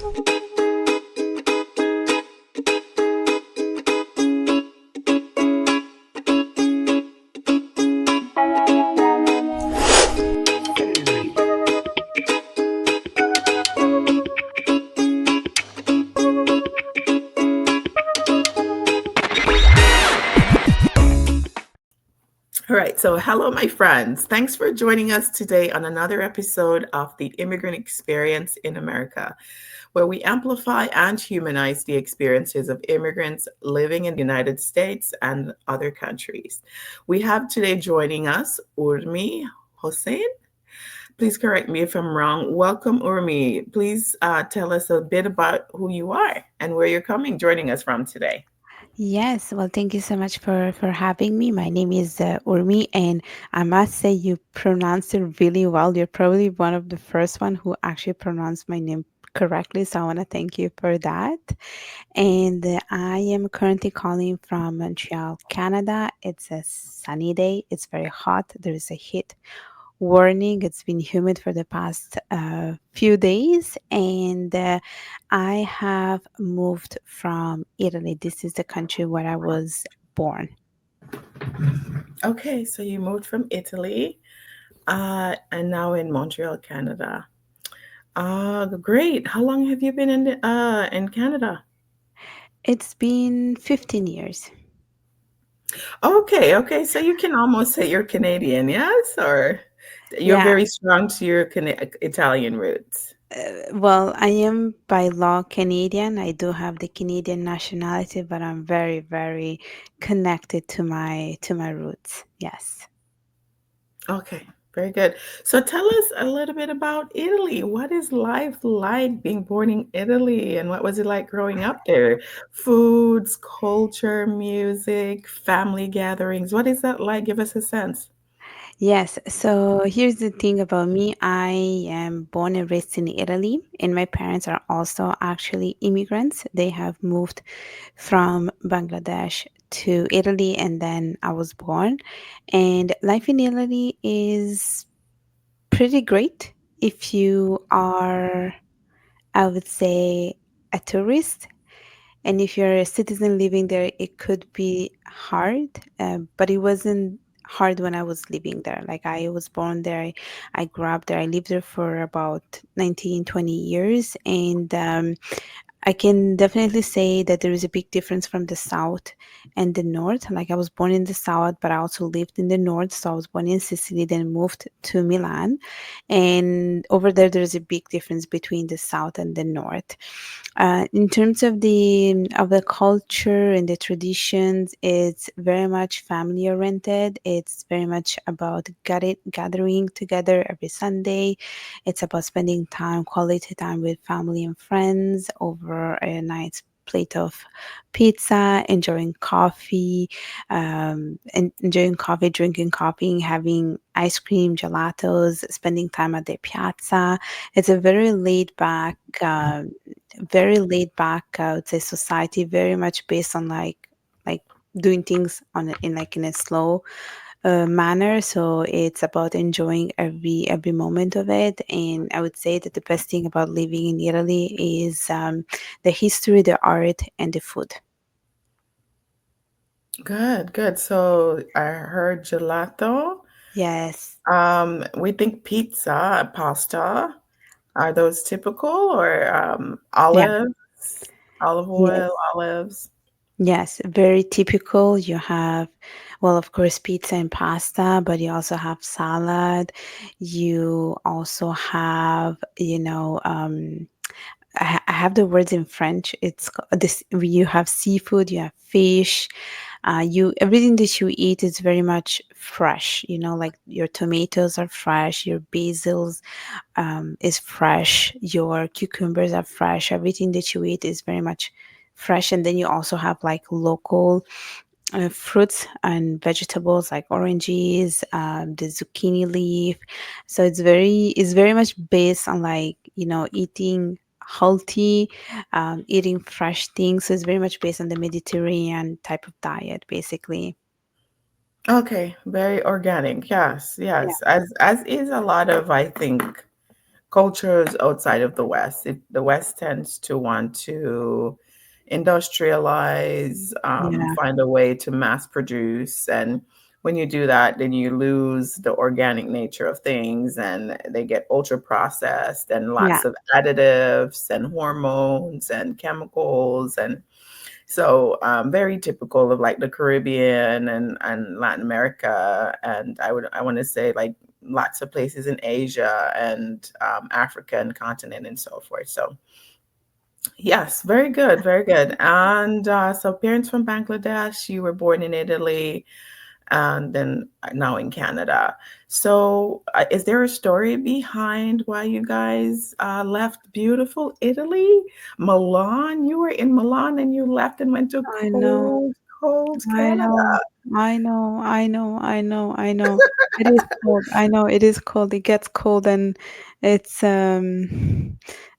All right, so hello, my friends. Thanks for joining us today on another episode of the Immigrant Experience in America, where we amplify and humanize the experiences of immigrants living in the United States and other countries. We have today joining us Urmi Hossain. Please correct me if I'm wrong. Welcome, Urmi. Please tell us a bit about who you are and where you're joining us from today. Yes, well, thank you so much for having me. My name is Urmi, and I must say you pronounced it really well. You're probably one of the first one who actually pronounced my name correctly, so I want to thank you for that. And I am currently calling from Montreal, Canada. It's a sunny day. It's very hot. There is a heat warning. It's been humid for the past few days, and I have moved from Italy. This is the country where I was born. Okay, so you moved from Italy and now in Montreal, Canada. Great. How long have you been in Canada? It's been 15 years. Okay, okay. So you can almost say you're Canadian, yes, or you're Yeah. very strong to your Italian roots. Well, I am by law Canadian. I do have the Canadian nationality, but I'm very, very connected to my roots. Yes. Okay, very good. So tell us a little bit about Italy. What is life like being born in Italy, and what was it like growing up there? Foods, culture, music, family gatherings. What is that like? Give us a sense. Yes, so here's the thing about me. I am born and raised in Italy, and my parents are also actually immigrants. They have moved from Bangladesh to Italy, and then I was born. And life in Italy is pretty great if you are, I would say, a tourist. And if you're a citizen living there, it could be hard, but it wasn't hard when I was living there. Like I was born there, I grew up there, I lived there for about 19, 20 years. And I can definitely say that there is a big difference from the south and the north. Like I was born in the south, but I also lived in the north. So I was born in Sicily, then moved to Milan. And over there, there's a big difference between the south and the north. In terms of the culture and the traditions, it's very much family oriented. It's very much about gathering together every Sunday. It's about spending time, quality time with family and friends over a nice plate of pizza, enjoying coffee, drinking coffee, having ice cream, gelatos, spending time at the piazza. It's a very laid back, I would say, society, very much based on like doing things in a slow manner. So it's about enjoying every moment of it. And I would say that the best thing about living in Italy is the history, the art, and the food. Good, good. So I heard gelato. Yes. We think pizza, pasta. Are those typical or Yeah. olive oil, Yes. olives? Yes, very typical. You have, well, of course, pizza and pasta, but you also have salad. You also have, I have the words in French. This. You have seafood, you have fish. You everything that you eat is very much fresh. Like your tomatoes are fresh, your basils is fresh, your cucumbers are fresh. Everything that you eat is very much fresh. And then you also have like local fruits and vegetables like oranges, the zucchini leaf. So it's very much based on like eating healthy, eating fresh things. So it's very much based on the Mediterranean type of diet, basically. Okay, very organic. Yes, Yeah. yes. As is a lot of, I think, cultures outside of the West. The West tends to want to industrialize, Yeah. find a way to mass produce. And when you do that, then you lose the organic nature of things and they get ultra processed and Yeah. lots of additives and hormones and chemicals. And so, very typical of like the Caribbean and Latin America, and I want to say like lots of places in Asia and Africa and continent and so forth. So, yes, very good, very good. And so, parents from Bangladesh, you were born in Italy, and then now in Canada. So, is there a story behind why you guys left beautiful Italy? Milan, you were in Milan and you left and went to I know. cold, cold I Canada. know, I know, I know, I know, I know. It is cold. I know it is cold. It gets cold and it's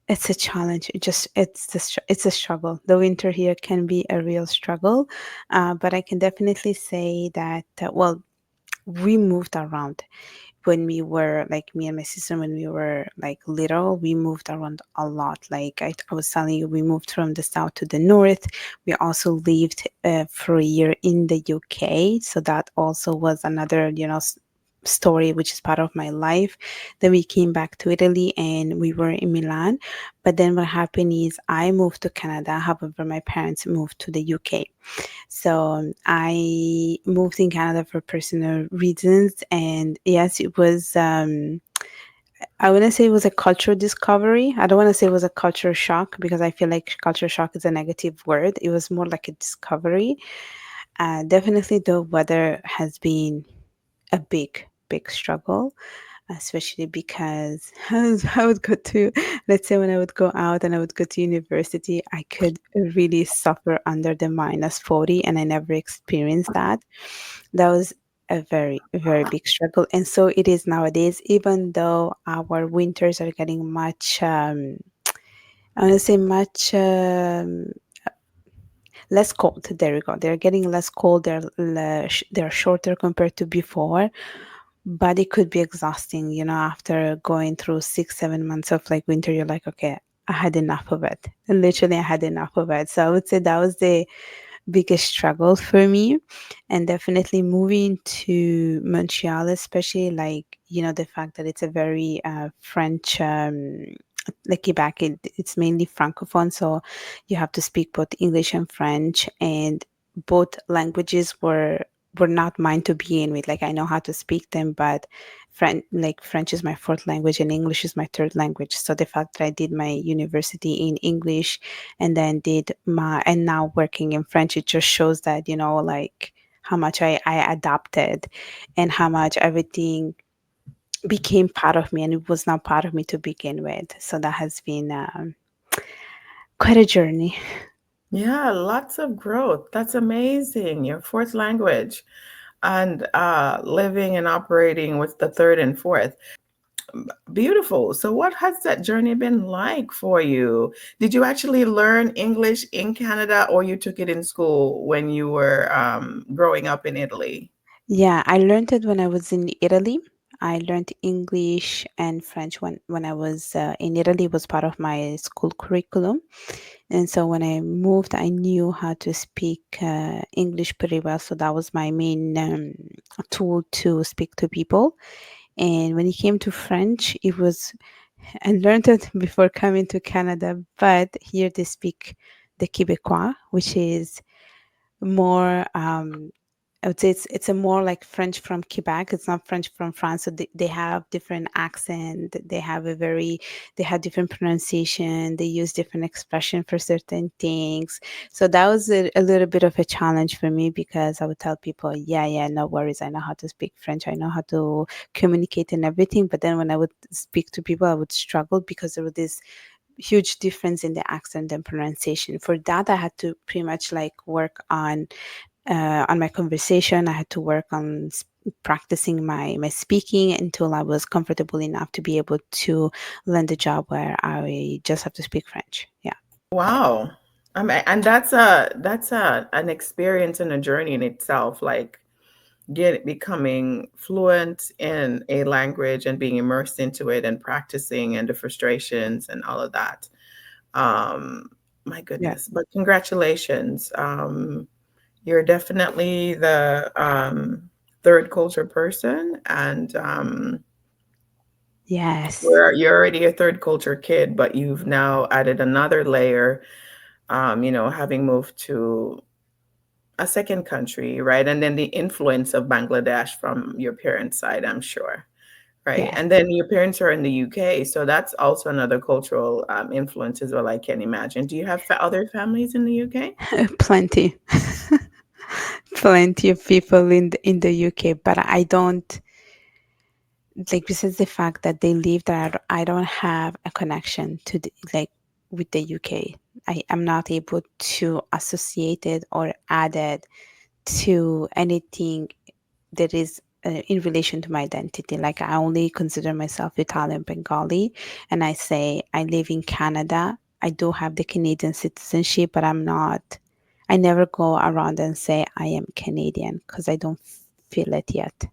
it's a challenge. It's a struggle. The winter here can be a real struggle. But I can definitely say that well, we moved around when we were like me and my sister when we were like little. We moved around a lot. Like I was telling you, we moved from the south to the north. We also lived for a year in the UK, so that also was another story which is part of my life. Then we came back to Italy and we were in Milan. But then what happened is I moved to Canada. However, my parents moved to the UK. So I moved in Canada for personal reasons, and yes, it was. I wouldn't say it was a cultural discovery. I don't want to say it was a culture shock because I feel like culture shock is a negative word. It was more like a discovery. Definitely, the weather has been a big struggle, especially because I would go to, let's say, when I would go out and I would go to university, I could really suffer under the -40, and I never experienced that. That was a very big struggle, and so it is nowadays. Even though our winters are getting much, I want to say much. Less cold. There we go. They're getting less cold. They're shorter compared to before, but it could be exhausting, after going through 6 7 months of like winter. You're like, okay, I had enough of it. And literally I had enough of it. So I would say that was the biggest struggle for me. And definitely moving to Montreal, especially, like, the fact that it's a very French, like Quebec, it's mainly francophone, so you have to speak both English and French, and both languages were not mine to begin with. Like, I know how to speak them, but French is my fourth language and English is my third language. So the fact that I did my university in English and then and now working in French, it just shows that, like how much I adapted and how much everything became part of me, and it was not part of me to begin with. So that has been quite a journey. Yeah, lots of growth. That's amazing. Your fourth language and living and operating with the third and fourth. Beautiful. So, what has that journey been like for you? Did you actually learn English in Canada or you took it in school when you were growing up in Italy? Yeah, I learned it when I was in Italy. I learned English and French when I was in Italy. It was part of my school curriculum. And so when I moved, I knew how to speak English pretty well. So that was my main tool to speak to people. And when it came to French, it was, I learned it before coming to Canada, but here they speak the Quebecois, which is more I would say it's a more like French from Quebec. It's not French from France. So they have different accent. They have different pronunciation. They use different expression for certain things. So that was a little bit of a challenge for me because I would tell people, yeah, no worries. I know how to speak French. I know how to communicate and everything. But then when I would speak to people, I would struggle because there was this huge difference in the accent and pronunciation. For that, I had to pretty much like work on my conversation. I had to work on practicing my speaking until I was comfortable enough to be able to land a job where I just have to speak French. Yeah. Wow. I mean, and that's an experience and a journey in itself. Like becoming fluent in a language and being immersed into it and practicing and the frustrations and all of that. Um, my Yeah. goodness, but congratulations. You're definitely the third culture person, and Yes. you're already a third culture kid, but you've now added another layer. Having moved to a second country, right? And then the influence of Bangladesh from your parents' side, I'm sure, right? Yes. And then your parents are in the UK, so that's also another cultural influence as well, I can imagine. Do you have other families in the UK? Plenty. Plenty of people in the UK, but I don't like, besides the fact that they live there, I don't have a connection to with the UK. I am not able to associate it or add it to anything that is in relation to my identity. Like, I only consider myself Italian Bengali, and I say I live in Canada. I do have the Canadian citizenship, but I'm not. I never go around and say I am Canadian because I don't feel it yet.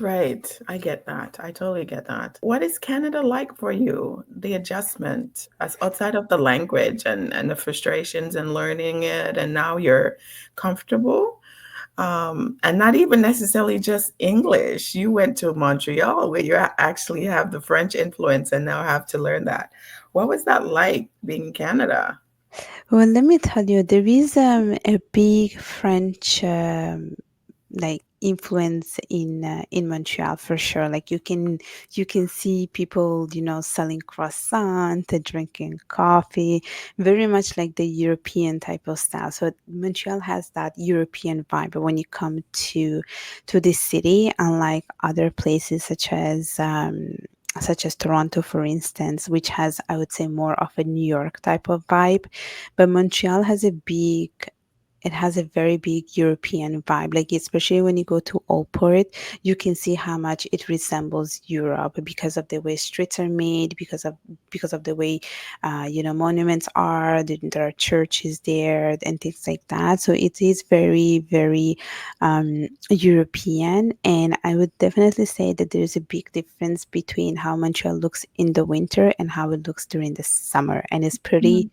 Right. I get that. I totally get that. What is Canada like for you? The adjustment as outside of the language and the frustrations and learning it, and now you're comfortable. And not even necessarily just English. You went to Montreal where you actually have the French influence and now have to learn that. What was that like being in Canada? Well, let me tell you, there is a big French influence in Montreal for sure. Like, you can see people, selling croissant, drinking coffee, very much like the European type of style. So Montreal has that European vibe when you come to this city, unlike other places such as Toronto, for instance, which has, I would say, more of a New York type of vibe. But Montreal has it has a very big European vibe. Like, especially when you go to Old Port, you can see how much it resembles Europe because of the way streets are made, because of the way, monuments are. There are churches there and things like that. So it is very, very European. And I would definitely say that there's a big difference between how Montreal looks in the winter and how it looks during the summer. And it's pretty Mm.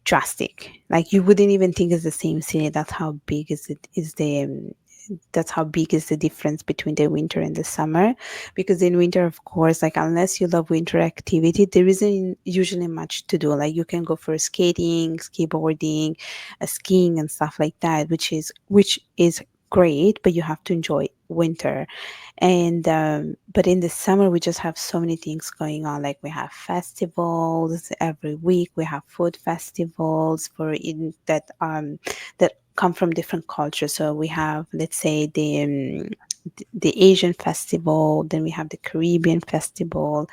drastic. Like, you wouldn't even think it's the same city. That's how big is the difference between the winter and the summer. Because in winter, of course, like, unless you love winter activity, there isn't usually much to do. Like, you can go for skating, skateboarding, skiing and stuff like that, which is great, but you have to enjoy winter. And but in the summer we just have so many things going on. Like, we have festivals every week. We have food festivals that come from different cultures. So we have, let's say, the Asian festival, then we have the Caribbean festival.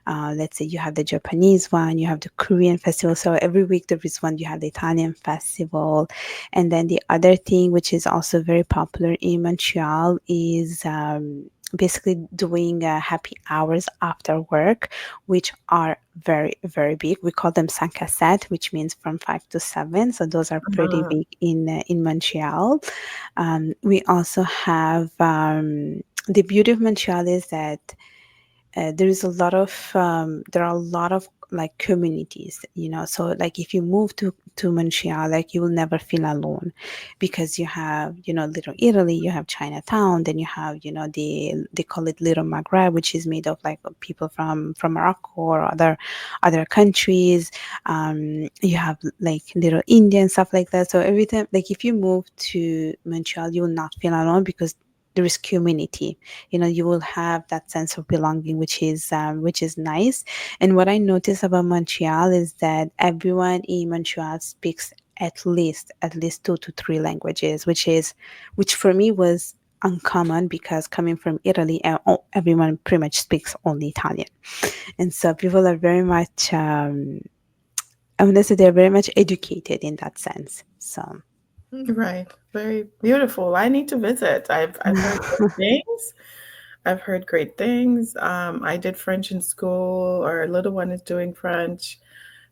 Let's say you have the Japanese one, you have the Korean festival. So every week there is one. You have the Italian festival. And then the other thing, which is also very popular in Montreal, is basically doing happy hours after work, which are very, very big. We call them 5 à 7, which means from 5 to 7. So those are pretty Uh-huh. big in Montreal. We also have the beauty of Montreal is that there are a lot of like communities, so like if you move to Montreal, like, you will never feel alone, because you have, Little Italy, you have Chinatown, then you have, they call it Little Maghreb, which is made of like people from Morocco or other countries. You have like Little India, stuff like that. So every time, like, if you move to Montreal, you will not feel alone, because there is community. You will have that sense of belonging, which is nice. And what I notice about Montreal is that everyone in Montreal speaks at least 2 to 3 languages, which for me was uncommon, because coming from Italy, everyone pretty much speaks only Italian. And so people are very much, I want to say, they're very much educated in that sense. So Right. Very beautiful. I need to visit. I've heard great things. I've heard great things. I did French in school. Our little one is doing French.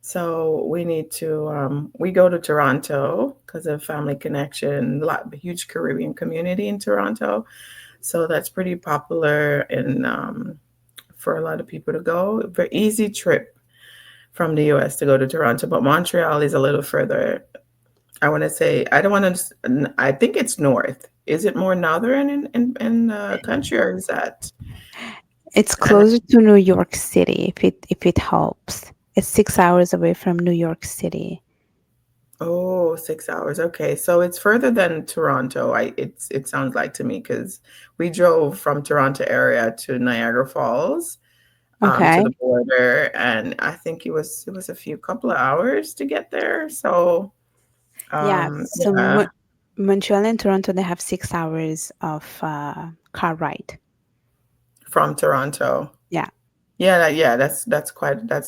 So we need to we go to Toronto because of family connection, huge Caribbean community in Toronto. So that's pretty popular in for a lot of people to go. Very easy trip from the US to go to Toronto, but Montreal is a little further. I want to say I don't want to. I think it's north. Is it more northern in the country, or is that? It's And closer to New York City if it helps. It's 6 hours away from New York City. oh, 6 hours. Okay, so it's further than Toronto. It sounds like to me because we drove from Toronto area to Niagara Falls, to Okay. the border, and I think it was a few couple of hours to get there. So Yeah. So yeah, Montreal and Toronto, they have 6 hours of car ride. from Toronto. Yeah. Yeah, that's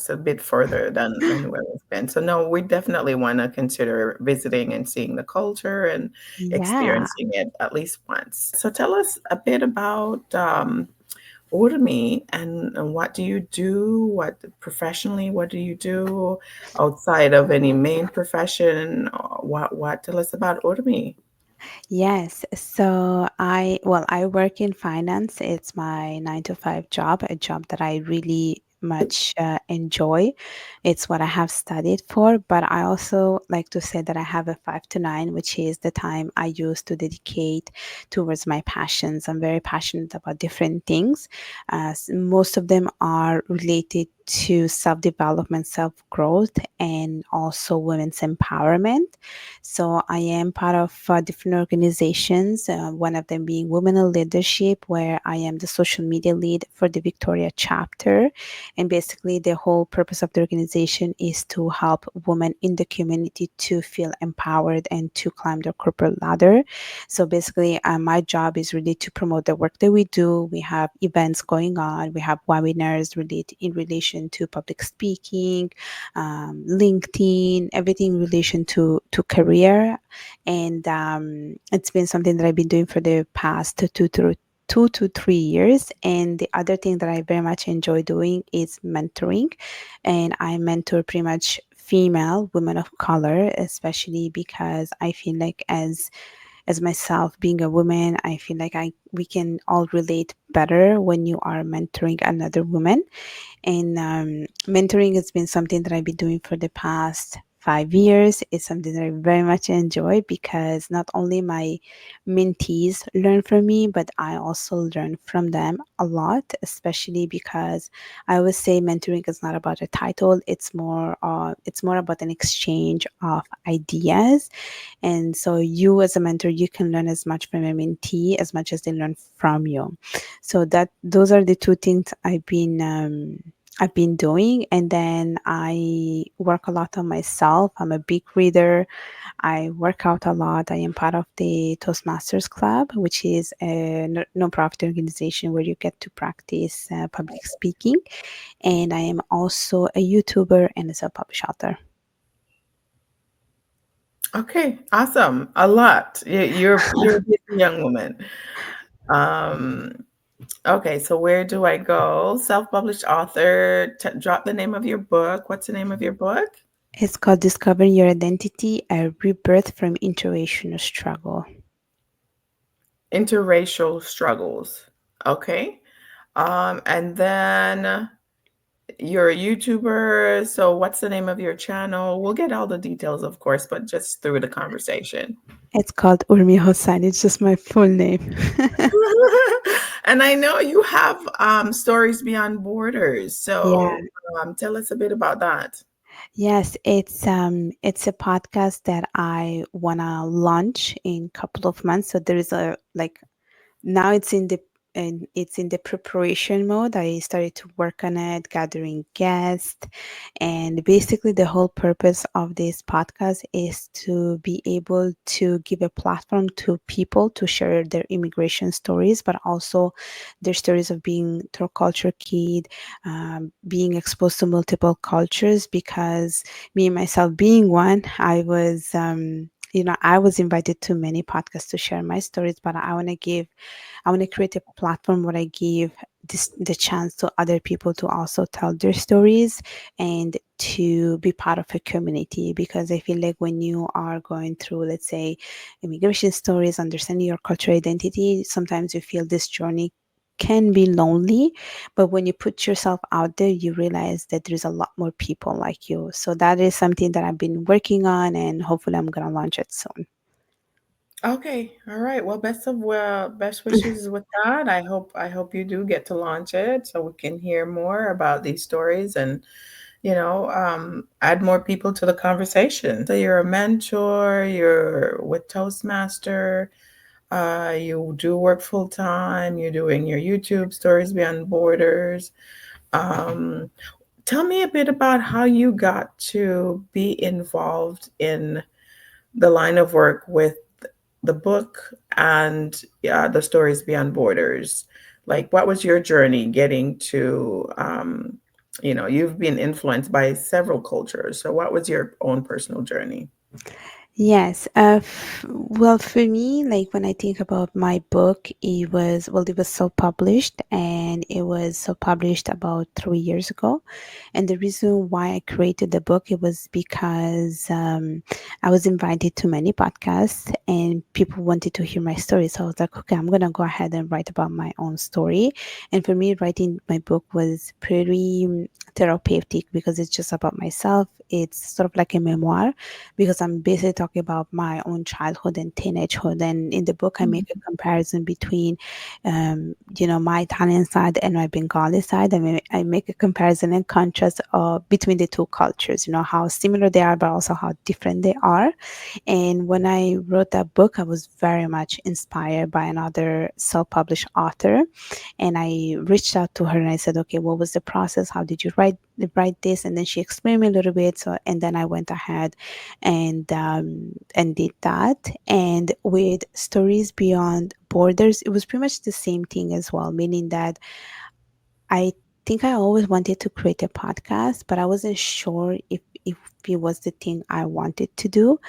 a bit further than where we've been. So no, we definitely want to consider visiting and seeing the culture and Yeah. experiencing it at least once. So tell us a bit about Urmi and what do you do? What professionally, what do you do outside of any main profession? What tell us about Urmi? Yes. So I work in finance. It's my 9 to 5 job, a job that I really much enjoy. It's what I have studied for, but I also like to say that I have a 5 to 9, which is the time I use to dedicate towards my passions. I'm very passionate about different things. Most of them are related to self development, self growth, and also women's empowerment. So I am part of different organizations, one of them being Women in Leadership, where I am the social media lead for the Victoria chapter. And basically, the whole purpose of the organization is to help women in the community to feel empowered and to climb the corporate ladder. So basically, my job is really to promote the work that we do. We have events going on, we have webinars related in relation to public speaking, LinkedIn, everything in relation to career, and it's been something that I've been doing for the past 2 to 3 years. And the other thing that I very much enjoy doing is mentoring, and I mentor pretty much female women of color, especially because I feel like as myself being a woman, I feel like I we can all relate better when you are mentoring another woman. And mentoring has been something that I've been doing for the past 5 years. It's something that I very much enjoy because not only my mentees learn from me, but I also learn from them a lot, especially because I always say mentoring is not about a title. It's more about an exchange of ideas. And so you as a mentor, you can learn as much from a mentee as much as they learn from you. So that those are the two things I've been doing. And then I work a lot on myself. I'm a big reader. I work out a lot. I am part of the Toastmasters Club, which is a non-profit organization where you get to practice public speaking. And I am also a YouTuber and a self-published author. Okay, awesome. A lot. You're a busy young woman. Um, okay, so where do I go? Self-published author. Drop the name of your book. What's the name of your book? It's called Discovering Your Identity, a rebirth from interracial struggle. Interracial struggles. Okay. And then you're a YouTuber. So what's the name of your channel? We'll get all the details, of course, but just through the conversation. It's called Urmi Hossain. It's just my full name. And I know you have stories beyond borders. Yeah. So tell us a bit about that. Yes, it's a podcast that I wanna launch in couple of months. So there is a like now it's in the preparation mode. I started to work on it, gathering guests, and basically the whole purpose of this podcast is to be able to give a platform to people to share their immigration stories, but also their stories of being third culture kid, being exposed to multiple cultures. Because me myself being one, I was invited to many podcasts to share my stories, but I want to create a platform where I give the chance to other people to also tell their stories and to be part of a community, because I feel like when you are going through, let's say, immigration stories, understanding your cultural identity, sometimes you feel this journey can be lonely, but when you put yourself out there, you realize that there's a lot more people like you. So that is something that I've been working on, and hopefully I'm gonna launch it soon. Okay, all right. Well, best wishes with that. I hope you do get to launch it so we can hear more about these stories and add more people to the conversation. So you're a mentor, you're with Toastmaster, you do work full time, you're doing your YouTube Stories Beyond Borders. Um, Tell me a bit about how you got to be involved in the line of work with the book and the Stories Beyond Borders. Like, what was your journey getting to, you've been influenced by several cultures. So, what was your own personal journey? Yes. Well, for me, like when I think about my book, it was self-published, and it was self-published about 3 years ago. And the reason why I created the book, it was because I was invited to many podcasts and people wanted to hear my story. So I was like, okay, I'm gonna go ahead and write about my own story. And for me, writing my book was pretty therapeutic because it's just about myself. It's sort of like a memoir because I'm basically talking about my own childhood and teenagehood. And in the book, I make a comparison between, my Italian side and my Bengali side. I mean, I make a comparison and contrast between the two cultures. How similar they are, but also how different they are. And when I wrote that book, I was very much inspired by another self-published author, and I reached out to her and I said, okay, what was the process? How did you write this? And then she explained me a little bit. So, and then I went ahead and did that. And with Stories Beyond Borders, it was pretty much the same thing as well, meaning that I think I always wanted to create a podcast, but I wasn't sure if it was the thing I wanted to do.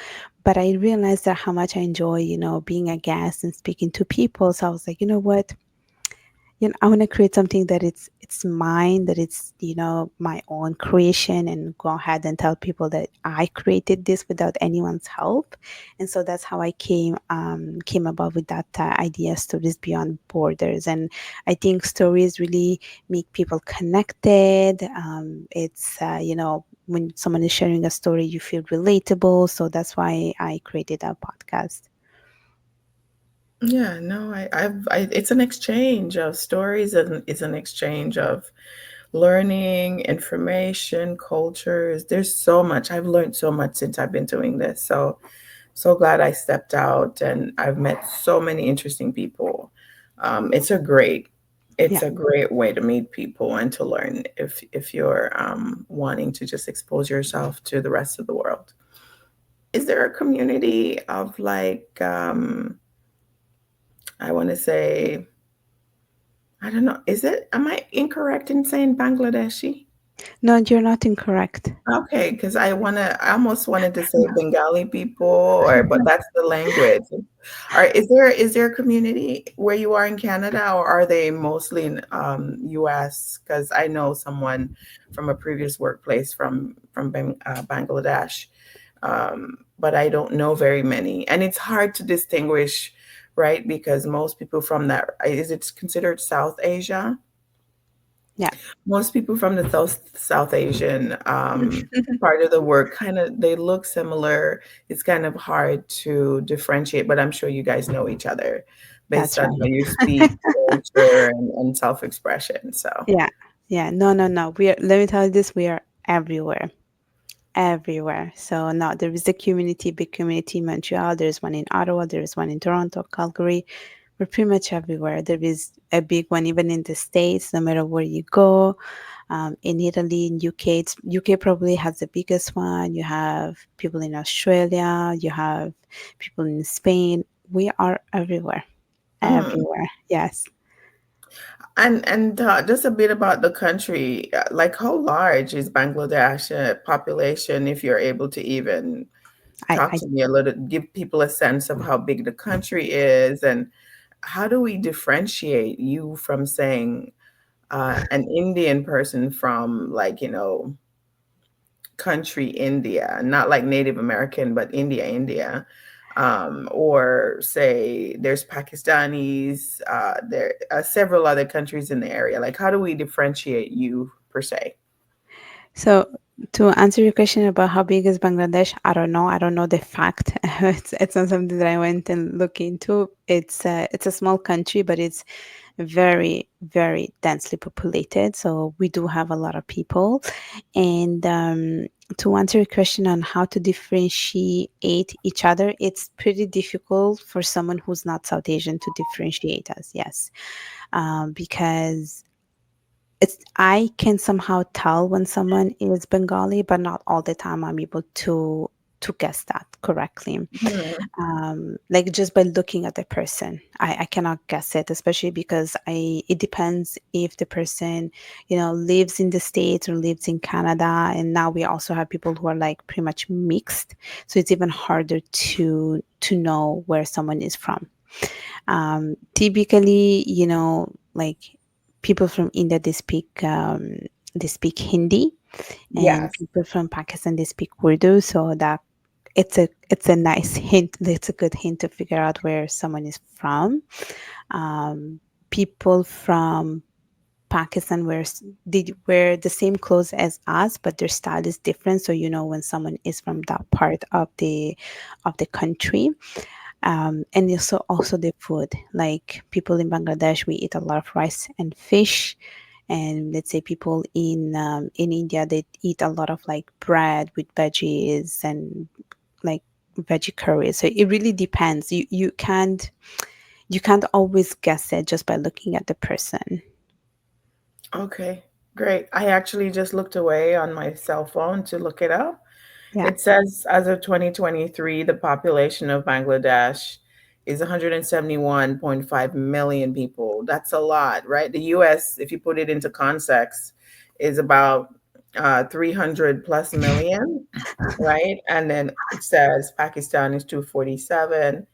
But I realized that how much I enjoy, being a guest and speaking to people. So I was like, you know what? I want to create something that it's mine, that it's my own creation, and go ahead and tell people that I created this without anyone's help. And so that's how I came about with that idea, Stories Beyond Borders. And I think stories really make people connected. It's when someone is sharing a story, you feel relatable. So that's why I created a podcast. Yeah, no, it's an exchange of stories and it's an exchange of learning, information, cultures. There's so much. I've learned so much since I've been doing this. So glad I stepped out and I've met so many interesting people. It's a great, Yeah, it's a great way to meet people and to learn if you're wanting to just expose yourself to the rest of the world. Is there a community of like, I want to say, I don't know, am I incorrect in saying Bangladeshi? no, you're not incorrect. Okay, because I almost wanted to say Bengali people, but that's the language. Is there a community where you are in Canada, or are they mostly in US? Because I know someone from a previous workplace from Bangladesh, but I don't know very many, and it's hard to distinguish, right? Because most people from that, is it considered South Asia? Yeah, Most people from the South Asian part of the work kind of they look similar. It's kind of hard to differentiate, but I'm sure you guys know each other based that's on how right. you speak, culture, and self-expression. So, Yeah. Yeah. No, no, no. Let me tell you this, we are everywhere. Everywhere. So no, there is a community, big community in Montreal. There's one in Ottawa. There's one in Toronto, Calgary. We're pretty much everywhere. There is a big one even in the States, no matter where you go. In Italy, in UK, UK probably has the biggest one. You have people in Australia. You have people in Spain. We are everywhere. mm. Everywhere. Yes. And just a bit about the country. Like, how large is Bangladesh population, if you're able to even? Talk I to me a little, give people a sense of how big the country is, and how do we differentiate you from saying an Indian person from, like, country India, not like Native American, but India. Or say there's Pakistanis, there are several other countries in the area. Like, how do we differentiate you per se? So to answer your question about how big is Bangladesh, I don't know. I don't know the fact. It's not something that I went and look into. It's a small country, but it's very, very densely populated. So we do have a lot of people. And to answer your question on how to differentiate each other, it's pretty difficult for someone who's not South Asian to differentiate us. Yes, because I can somehow tell when someone is Bengali, but not all the time I'm able to guess that correctly. Mhm. Like just by looking at the person, I cannot guess it, especially because I it depends if the person, lives in the States or lives in Canada. And now we also have people who are like pretty much mixed. So it's even harder to know where someone is from. Typically, like people from India, they speak Hindi, and Yes. people from Pakistan they speak Urdu. So that it's a nice hint. It's a good hint to figure out where someone is from. People from Pakistan they wear the same clothes as us, but their style is different. So you know when someone is from that part of the country. And also the food. Like people in Bangladesh, we eat a lot of rice and fish. And let's say people in India, they eat a lot of like bread with veggies and like veggie curry. So it really depends. You can't always guess it just by looking at the person. Okay, great. I actually just looked away on my cell phone to look it up. Yeah, It says as of 2023, the population of Bangladesh is 171.5 million people. That's a lot, right? The US, if you put it into context, is about 300 plus million, right? And then it says Pakistan is 247.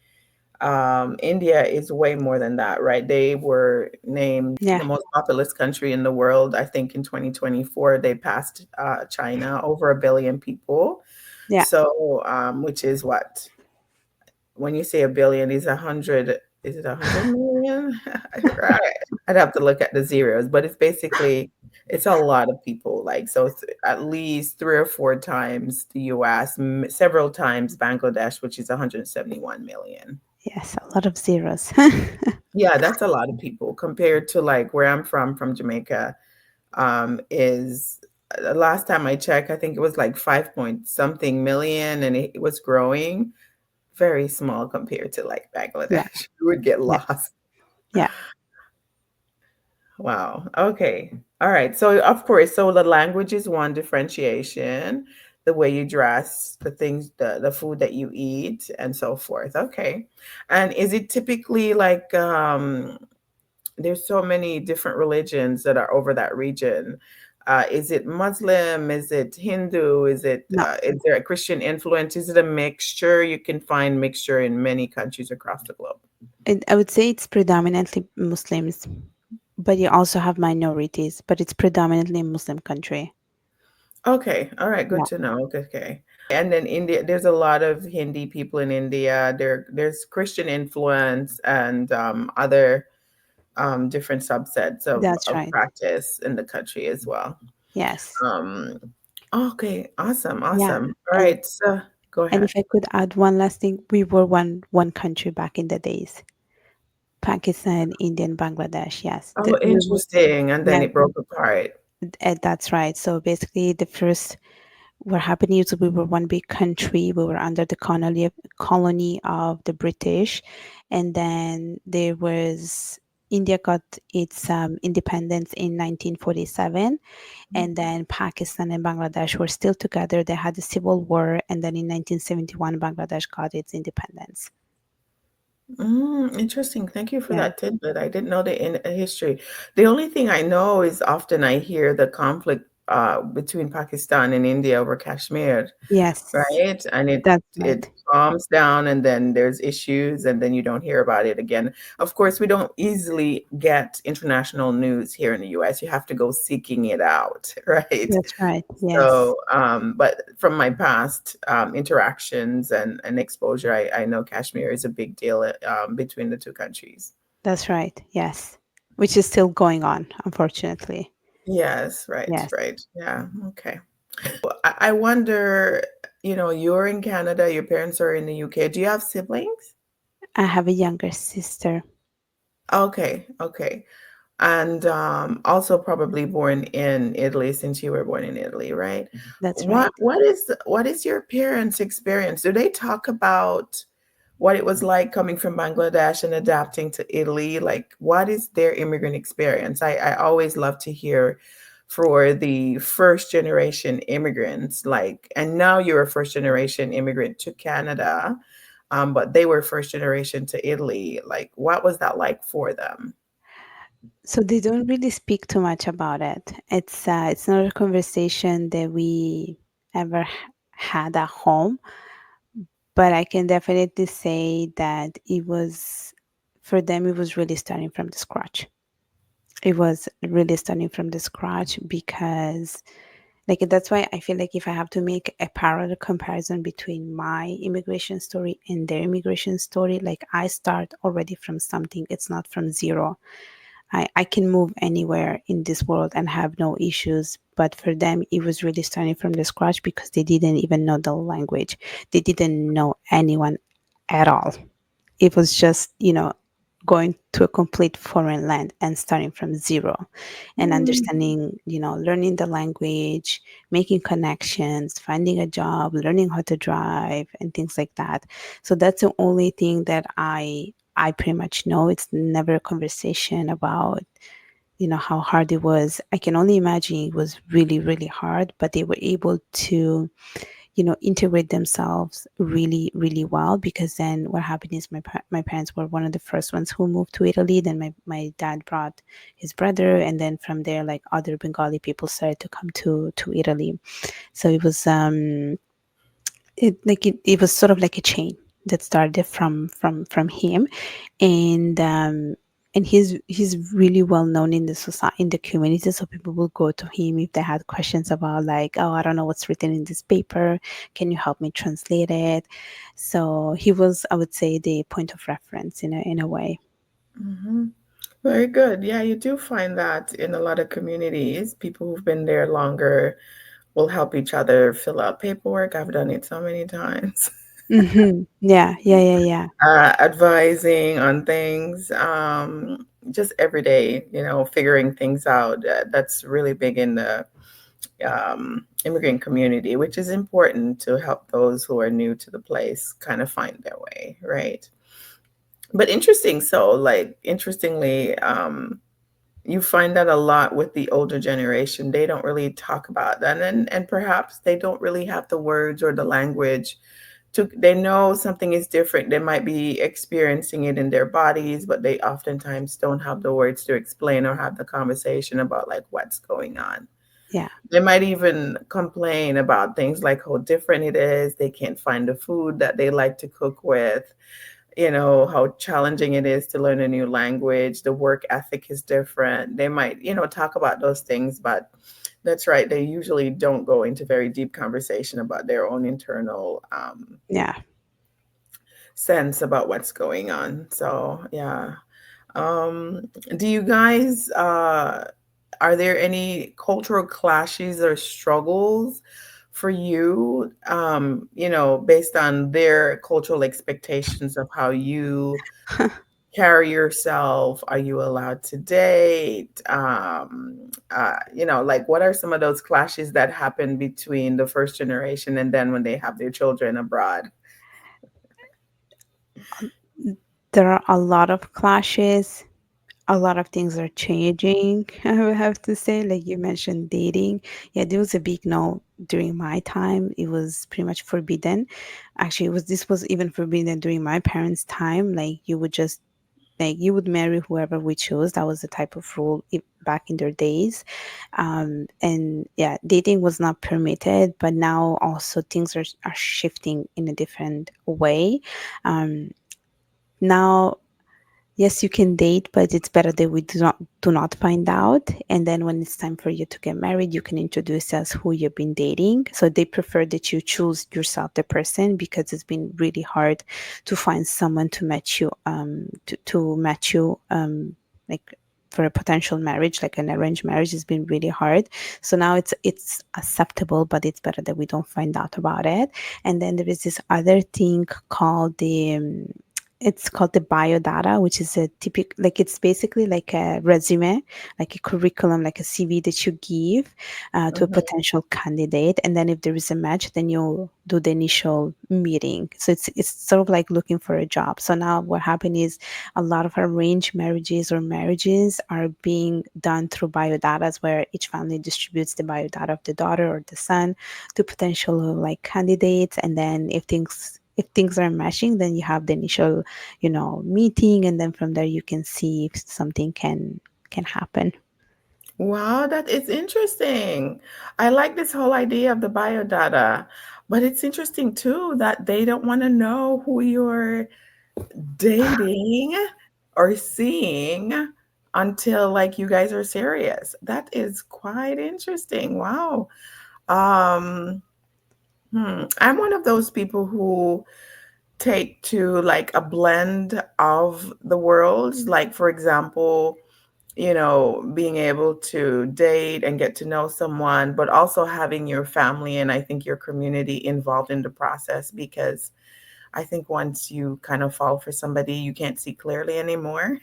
India is way more than that, right? They were named yeah, the most populous country in the world. I think in 2024 they passed China, over a billion people. yeah. So, which is what, when you say a billion, is 100? Is it 100 million? Right. I'd have to look at the zeros, but it's basically, it's a lot of people. Like, so it's at least three or four times the US, several times Bangladesh, which is 171 million. Yes, a lot of zeros. Yeah, that's a lot of people compared to like where I'm from Jamaica, is the last time I checked, I think it was like 5 point something million, and it was growing. Very small compared to like Yeah, Bangladesh. You would get yeah, lost. yeah. Wow. Okay. All right. So of course, so the language is one differentiation, the way you dress, the things, the food that you eat, and so forth. Okay. And is it typically like there's so many different religions that are over that region. Is it Muslim? Is it Hindu? No, Is there a Christian influence? Is it a mixture? You can find mixture in many countries across the globe. I would say it's predominantly Muslims, but you also have minorities, but it's predominantly a Muslim country. Okay, all right, good Yeah, to know. Okay. And then India, there's a lot of Hindi people in India. There's Christian influence and other different subsets that's of right. practice in the country as well. Yes. Um, okay, awesome, Yeah. awesome. All And right, so go and ahead. if I could add one last thing, we were one country back in the days. Pakistan, India, and Bangladesh. Yes. Oh, We were, interesting. And then yeah, it broke apart. that's right. So basically the first what happened is we were one big country. We were under the colony of the British, and then there was India got its independence in 1947, and then Pakistan and Bangladesh were still together. They had a civil war, and then in 1971 Bangladesh got its independence. Interesting. Thank you for Yeah, that tidbit. I didn't know the history. The only thing I know is often I hear the conflict between Pakistan and India over Kashmir, Yes, right? And that's it right. calms down, and then there's issues, and then you don't hear about it again. Of course, we don't easily get international news here in the US. You have to go seeking it out, right? That's right. Yes, So, but from my past interactions and exposure, I know Kashmir is a big deal between the two countries. that's right. Yes, which is still going on, unfortunately. Yes, right, Yes, right. Yeah, okay. I wonder, you're in Canada, your parents are in the UK. Do you have siblings? I have a younger sister. Okay, okay. And also probably born in Italy since you were born in Italy, right? That's What right. what is what is your parents' experience? Do they talk about what it was like coming from Bangladesh and adapting to Italy? Like, what is their immigrant experience? I always love to hear for the first generation immigrants, like, and now you're a first generation immigrant to Canada, but they were first generation to Italy. Like, what was that like for them? So they don't really speak too much about it. It's not a conversation that we ever had at home, but I can definitely say that it was for them. It was really starting from the scratch. It was really starting from the scratch because, like, that's why I feel like if I have to make a parallel comparison between my immigration story and their immigration story, like I start already from something. It's not from zero. I can move anywhere in this world and have no issues. But for them, it was really starting from the scratch because they didn't even know the language. They didn't know anyone at all. It was just, going to a complete foreign land and starting from zero and Mm. understanding, learning the language, making connections, finding a job, learning how to drive, and things like that. So that's the only thing that I pretty much know. It's never a conversation about, how hard it was. I can only imagine it was really, really hard, but they were able to, integrate themselves really, really well. Because then what happened is my parents were one of the first ones who moved to Italy. Then my dad brought his brother, and then from there, like other Bengali people started to come to Italy. So it was it was sort of like a chain that started from him. And he's really well known in the society, in the community, so people will go to him if they had questions about, like, oh, I don't know what's written in this paper, can you help me translate it? So he was, I would say, the point of reference in a way. Mhm. Very good. Yeah, you do find that in a lot of communities, people who've been there longer will help each other fill out paperwork. I've done it so many times. Yeah, yeah, yeah, yeah. Advising on things, just every day, figuring things out. That's really big in the immigrant community, which is important to help those who are new to the place kind of find their way, right? But interesting. So, like, interestingly, you find that a lot with the older generation. They don't really talk about that, and perhaps they don't really have the words or the language to. They know something is different. They might be experiencing it in their bodies, but they oftentimes don't have the words to explain or have the conversation about like what's going on. Yeah, They might even complain about things like how different it is. They can't find the food that they like to cook with, how challenging it is to learn a new language. The work ethic is different. They might, talk about those things, but that's right. They usually don't go into very deep conversation about their own internal yeah. sense about what's going on. So, yeah. Do you guys, are there any cultural clashes or struggles for you, based on their cultural expectations of how you carry yourself? Are you allowed to date? Like, what are some of those clashes that happen between the first generation and then when they have their children abroad? There are a lot of clashes. A lot of things are changing, I would have to say. Like you mentioned, dating. Yeah, there was a big no during my time. It was pretty much forbidden. Actually, this was even forbidden during my parents' time. Like, you would just like you would marry whoever we chose. That was the type of rule back in their days. And yeah, dating was not permitted, but now also things are shifting in a different way. Um, Now, yes, you can date, but it's better that we do not find out. And then when it's time for you to get married, you can introduce us who you've been dating. So they prefer that you choose yourself the person, because it's been really hard to find someone to match you to match you like for a potential marriage, like an arranged marriage has been really hard. So now it's acceptable, but it's better that we don't find out about it. And then there is this other thing called it's called the biodata, which is a typical, like it's basically like a resume, like a curriculum, like a CV that you give to a Mhm. potential candidate. And then if there is a match, then you'll do the initial meeting. So it's sort of like looking for a job. So now what happened is a lot of arranged marriages or marriages are being done through biodatas, where each family distributes the biodata of the daughter or the son to potential like candidates. And then if things are matching, then you have the initial meeting, and then from there you can see if something can happen. Wow, that is interesting. I like this whole idea of the biodata, but it's interesting too that they don't want to know who you're dating or seeing until like you guys are serious. That is quite interesting. Wow. Um, I'm one of those people who take to like a blend of the worlds. Like, for example, being able to date and get to know someone, but also having your family and I think your community involved in the process because I think once you kind of fall for somebody, you can't see clearly anymore.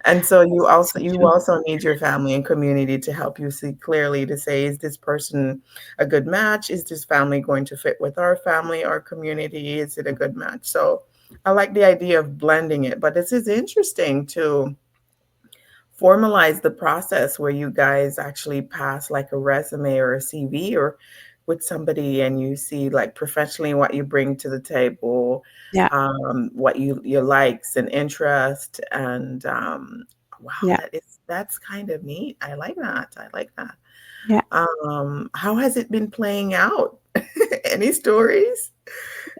And so So you true. also need your family and community to help you see clearly to say, is this person a good match? Is this family going to fit with our family, our community? Is it a good match? So I like the idea of blending it, but this is interesting to formalize the process where you guys actually pass like a resume or a CV or with somebody and you see like professionally what you bring to the table, Yeah, what your likes and interest and wow, yeah, that's kind of neat. I like that. I like that. yeah. How has it been playing out? Any stories?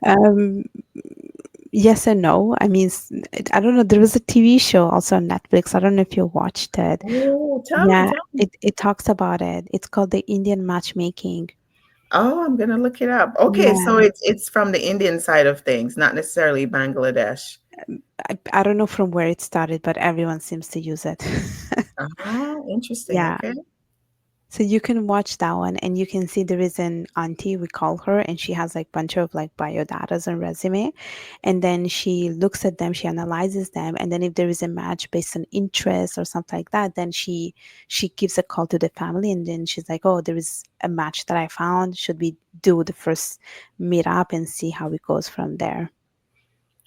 um yes and no. I mean, I don't know, there was a TV show also on Netflix. I don't know if you watched it. Oh, tell me, Yeah, tell me. it talks about it. It's called the Indian matchmaking. Oh, I'm gonna look it up. Okay, Yeah, so it's from the Indian side of things, not necessarily Bangladesh. I don't know from where it started, but everyone seems to use it. Oh, interesting. Yeah. Okay. So you can watch that one, and you can see there is an auntie, we call her, and she has like bunch of like biodatas and resume. And then she looks at them, she analyzes them, and then if there is a match based on interest or something like that, then she gives a call to the family, and then she's like, oh, there is a match that I found. Should we do the first meet up and see how it goes from there?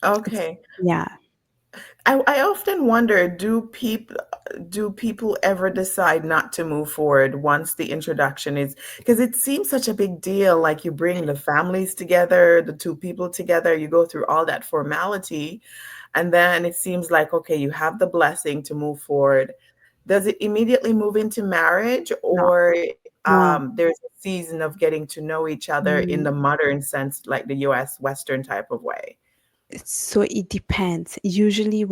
It's Okay. yeah, I often wonder, do people ever decide not to move forward once the introduction is because it seems such a big deal, like you bring the families together, the two people together, you go through all that formality, and then it seems like, okay, you have the blessing to move forward. Does it immediately move into marriage, no, or no. there's a season of getting to know each other in the Mm. modern sense, like the US Western type of way? So it depends. Usually,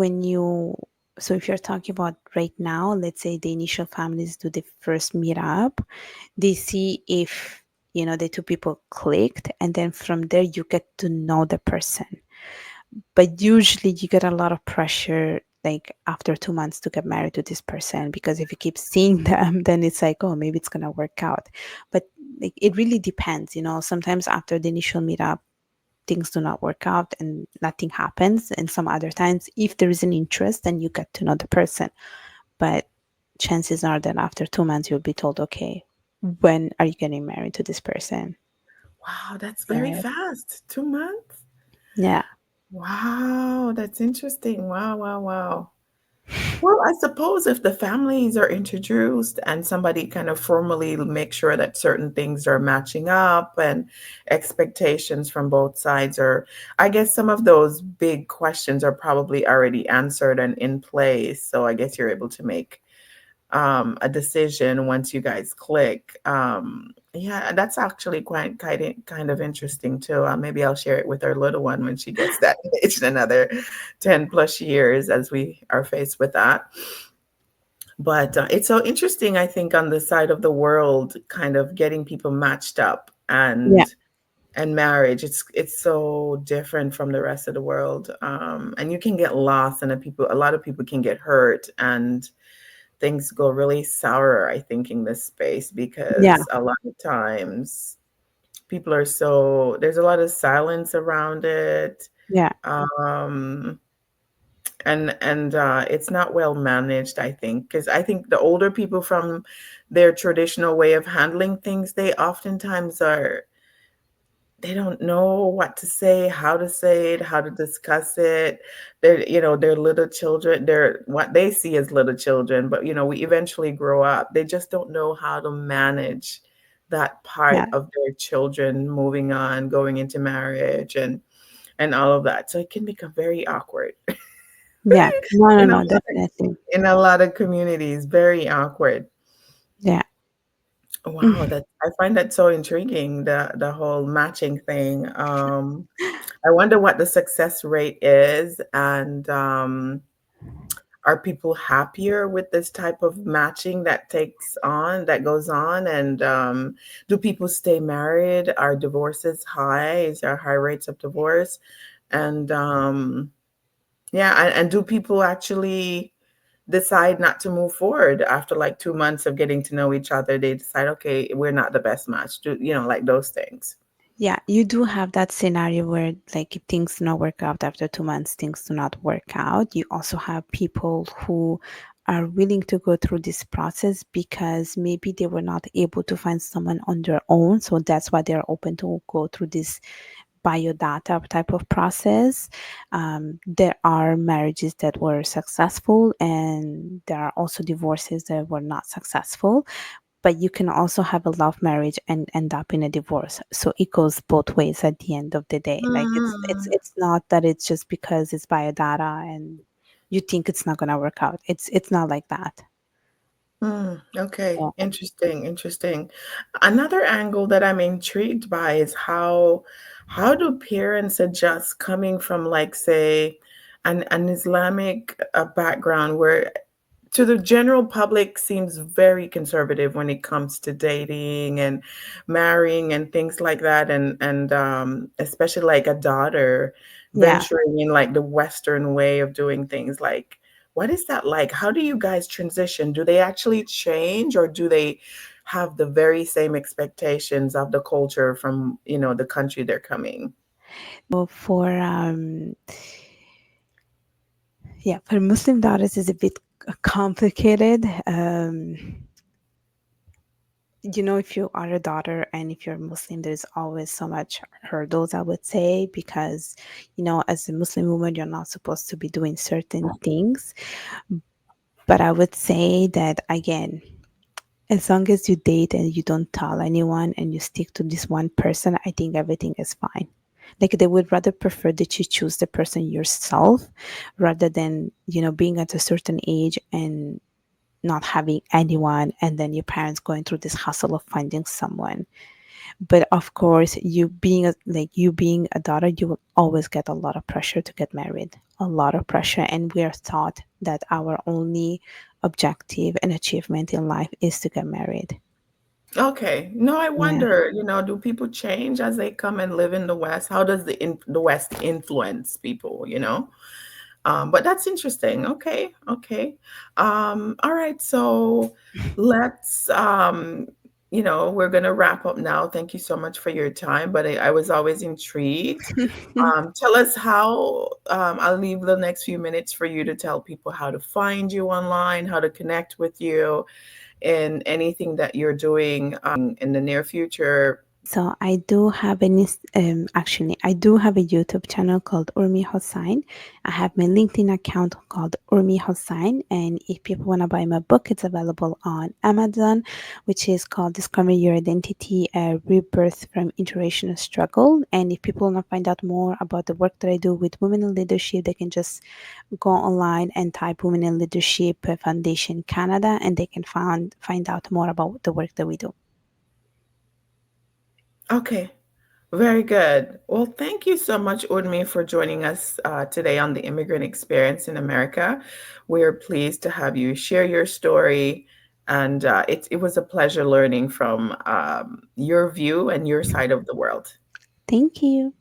so if you're talking about right now, let's say the initial families do the first meetup, they see if, the two people clicked, and then from there you get to know the person. But usually you get a lot of pressure like after 2 months to get married to this person, because if you keep seeing them, then it's like, oh, maybe it's gonna work out. But like it really depends, sometimes after the initial meetup things do not work out and nothing happens. And some other times, if there is an interest, then you get to know the person. But chances are that after 2 months, you'll be told, okay, when are you getting married to this person? Wow, that's very Right. fast. 2 months? Yeah. Wow, that's interesting. Wow, wow, wow. Well, I suppose if the families are introduced and somebody kind of formally make sure that certain things are matching up and expectations from both sides are, I guess some of those big questions are probably already answered and in place. So I guess you're able to make a decision once you guys click. Yeah, that's actually quite kind of interesting too. Maybe I'll share it with our little one when she gets that age in another 10 plus years as we are faced with that. But it's so interesting, I think, on the side of the world, kind of getting people matched up Yeah, and marriage. It's so different from the rest of the world, and you can get lost, and a lot of people can get hurt, and things go really sour, I think, in this space yeah, because a lot of times people are so there's a lot of silence around it. yeah, Um and it's not well managed, I think, because I think the older people from their traditional way of handling things, they don't know what to say, how to say it, how to discuss it. They're little children. They're what they see as little children, but we eventually grow up. They just don't know how to manage that part yeah, of their children moving on, going into marriage and all of that. So it can become very awkward yeah. No, no, in a no, lot definitely. in a lot of communities, very awkward. Yeah. Wow, that I find that so intriguing, the whole matching thing. I wonder what the success rate is, and are people happier with this type of matching that goes on, and do people stay married? Are divorces high? Is there high rates of divorce? And yeah, and do people actually decide not to move forward after like 2 months of getting to know each other? They decide, okay, we're not the best match. Like those things. Yeah, you do have that scenario where, like, if things do not work out after 2 months, things do not work out. You also have people who are willing to go through this process because maybe they were not able to find someone on their own. So that's why they're open to go through this biodata type of process. There are marriages that were successful, and there are also divorces that were not successful, but you can also have a love marriage and end up in a divorce, so it goes both ways at the end of the day. Like, Mm, it's not that it's just because it's biodata and you think it's not going to work out. It's not like that. okay, Yeah, interesting, interesting. Another angle that I'm intrigued by is how do parents adjust coming from, like, say, an Islamic background where to the general public seems very conservative when it comes to dating and marrying and things like that, and especially like a daughter yeah. venturing in like the Western way of doing things. Like, what is that like? How do you guys transition? Do they actually change, or do they have the very same expectations of the culture from the country they're coming? So for yeah, for Muslim daughters is a bit complicated. If you are a daughter and if you're Muslim, there's always so much hurdles, I would say, because, as a Muslim woman, you're not supposed to be doing certain things. But I would say that, again, as long as you date and you don't tell anyone and you stick to this one person, I think everything is fine. Like, they would rather prefer that you choose the person yourself rather than, being at a certain age and not having anyone, and then your parents going through this hustle of finding someone. But of course, you being a daughter, you will always get a lot of pressure to get married, a lot of pressure, and we are taught that our only objective and achievement in life is to get married. Okay. No, I Yeah. wonder, do people change as they come and live in the West? How does the West influence people, But that's interesting. Okay. Okay. All right. So let's we're gonna wrap up now. Thank you so much for your time, but I was always intrigued. Tell us how, I'll leave the next few minutes for you to tell people how to find you online, how to connect with you, and anything that you're doing in the near future. So I do have actually I do have a YouTube channel called Urmi Hossain. I have my LinkedIn account called Urmi Hossain, and if people want to buy my book, it's available on Amazon, which is called Discover Your Identity: Rebirth from Interracial Struggle. And if people want to find out more about the work that I do with women in leadership, they can just go online and type Women in Leadership Foundation Canada, and they can find out more about the work that we do. Okay, very good. Well, thank you so much, Urmi, for joining us today on the Immigrant Experience in America. We are pleased to have you share your story, and it was a pleasure learning from your view and your side of the world. Thank you.